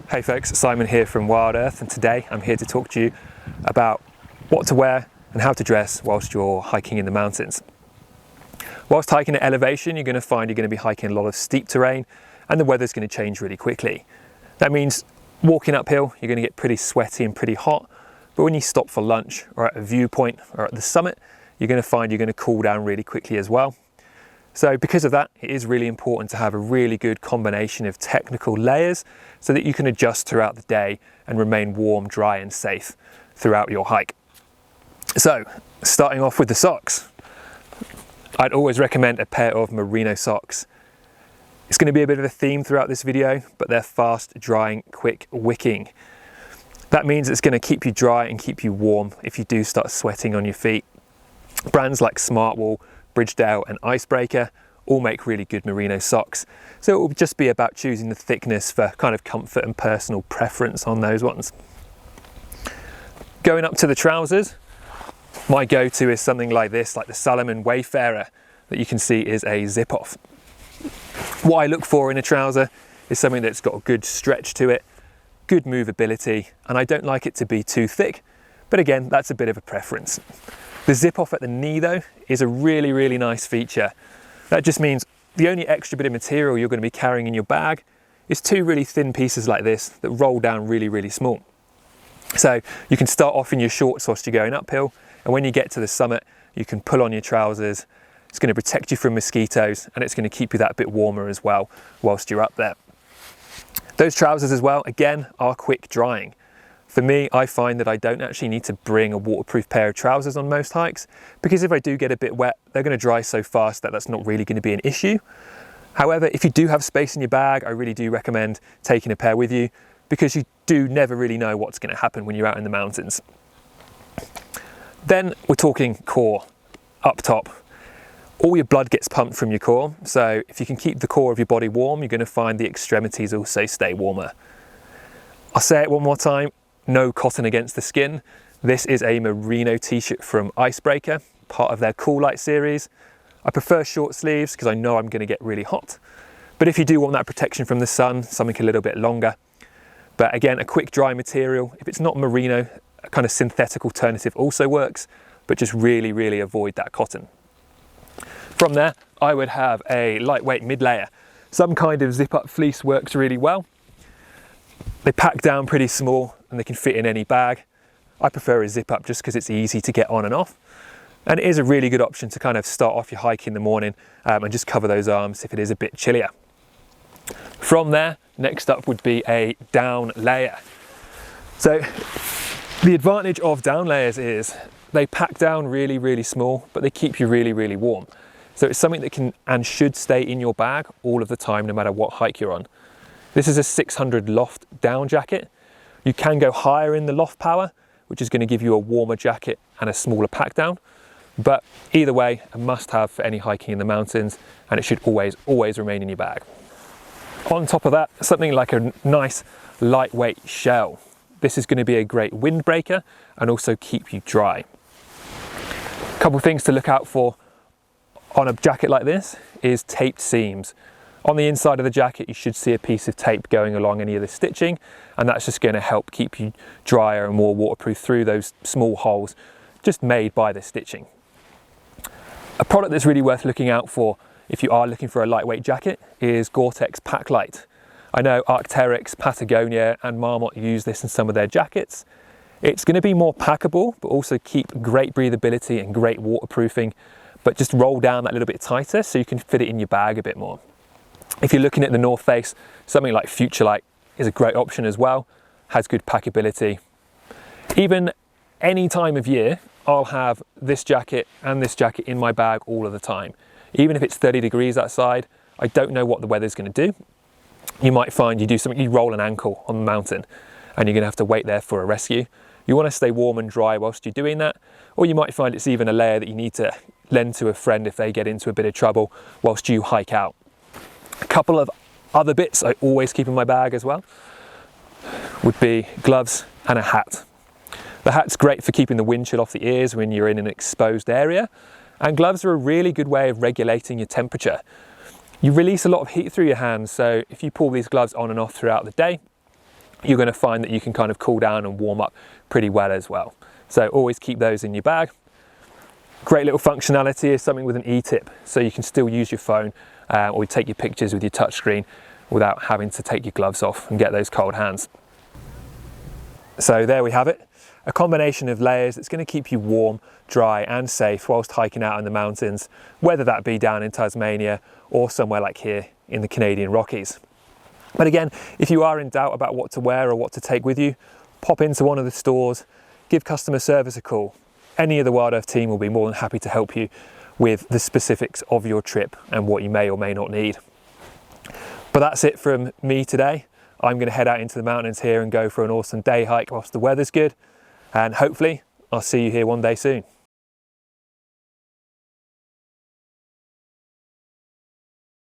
Hey folks, Simon here from Wild Earth, and today I'm here to talk to you about what to wear and how to dress whilst you're hiking in the mountains. Whilst hiking at elevation, you're going to find you're going to be hiking a lot of steep terrain and the weather's going to change really quickly. That means walking uphill, you're going to get pretty sweaty and pretty hot, but when you stop for lunch or at a viewpoint or at the summit, you're going to find you're going to cool down really quickly as well. So because of that, it is really important to have a really good combination of technical layers so that you can adjust throughout the day and remain warm, dry and safe throughout your hike. So starting off with the socks, I'd always recommend a pair of merino socks. It's going to be a bit of a theme throughout this video, but they're fast drying, quick wicking. That means it's going to keep you dry and keep you warm if you do start sweating on your feet. Brands like Smartwool, Bridgedale and Icebreaker all make really good merino socks. So it will just be about choosing the thickness for kind of comfort and personal preference on those ones. Going up to the trousers, my go-to is something like this, like the Salomon Wayfarer that you can see is a zip off. What I look for in a trouser is something that's got a good stretch to it, good movability, and I don't like it to be too thick, but again, that's a bit of a preference. The zip off at the knee though is a really nice feature. That just means the only extra bit of material you're going to be carrying in your bag is two really thin pieces like this that roll down really small. So you can start off in your shorts whilst you're going uphill, and when you get to the summit you can pull on your trousers. It's going to protect you from mosquitoes and it's going to keep you that bit warmer as well whilst you're up there. Those trousers as well, again, are quick drying. For me, I find that I don't actually need to bring a waterproof pair of trousers on most hikes, because if I do get a bit wet, they're going to dry so fast that that's not really going to be an issue. However, if you do have space in your bag, I really do recommend taking a pair with you, because you do never really know what's going to happen when you're out in the mountains. Then we're talking core, up top. All your blood gets pumped from your core, so if you can keep the core of your body warm, you're going to find the extremities also stay warmer. I'll say it one more time. No cotton against the skin. This is a merino t-shirt from Icebreaker, part of their Cool Light series. I prefer short sleeves because I know I'm going to get really hot. But if you do want that protection from the sun, something a little bit longer. But again, a quick dry material. If it's not merino, a kind of synthetic alternative also works, but just really avoid that cotton. From there, I would have a lightweight mid-layer. Some kind of zip-up fleece works really well. They pack down pretty small and they can fit in any bag. I prefer a zip up just because it's easy to get on and off. And it is a really good option to kind of start off your hike in the morning and just cover those arms if it is a bit chillier. From there, next up would be a down layer. So the advantage of down layers is they pack down really small, but they keep you really warm. So it's something that can and should stay in your bag all of the time, no matter what hike you're on. This is a 600 loft down jacket. You can go higher in the loft power, which is going to give you a warmer jacket and a smaller pack down. But either way, a must have for any hiking in the mountains, and it should always remain in your bag. On top of that, something like a nice lightweight shell. This is going to be a great windbreaker and also keep you dry. A couple of things to look out for on a jacket like this is taped seams. On the inside of the jacket, you should see a piece of tape going along any of the stitching, and that's just going to help keep you drier and more waterproof through those small holes just made by the stitching. A product that's really worth looking out for if you are looking for a lightweight jacket is Gore-Tex Pack Light. I know Arc'teryx, Patagonia and Marmot use this in some of their jackets. It's going to be more packable, but also keep great breathability and great waterproofing, but just roll down that little bit tighter so you can fit it in your bag a bit more. If you're looking at the North Face, something like Futurelight is a great option as well, has good packability. Even any time of year, I'll have this jacket and this jacket in my bag all of the time. Even if it's 30 degrees outside, I don't know what the weather's going to do. You might find you roll an ankle on the mountain and you're going to have to wait there for a rescue. You want to stay warm and dry whilst you're doing that, or you might find it's even a layer that you need to lend to a friend if they get into a bit of trouble whilst you hike out. A couple of other bits I always keep in my bag as well would be gloves and a hat. The hat's great for keeping the wind chill off the ears when you're in an exposed area, and gloves are a really good way of regulating your temperature. You release a lot of heat through your hands, so if you pull these gloves on and off throughout the day, you're going to find that you can kind of cool down and warm up pretty well as well. So always keep those in your bag. Great little functionality is something with an e-tip, so you can still use your phone or take your pictures with your touchscreen without having to take your gloves off and get those cold hands. So there we have it, a combination of layers that's going to keep you warm, dry and safe whilst hiking out in the mountains, whether that be down in Tasmania or somewhere like here in the Canadian Rockies. But again, if you are in doubt about what to wear or what to take with you, pop into one of the stores, give customer service a call. Any of the Wild Earth team will be more than happy to help you with the specifics of your trip and what you may or may not need. But that's it from me today. I'm going to head out into the mountains here and go for an awesome day hike whilst the weather's good, and hopefully I'll see you here one day soon.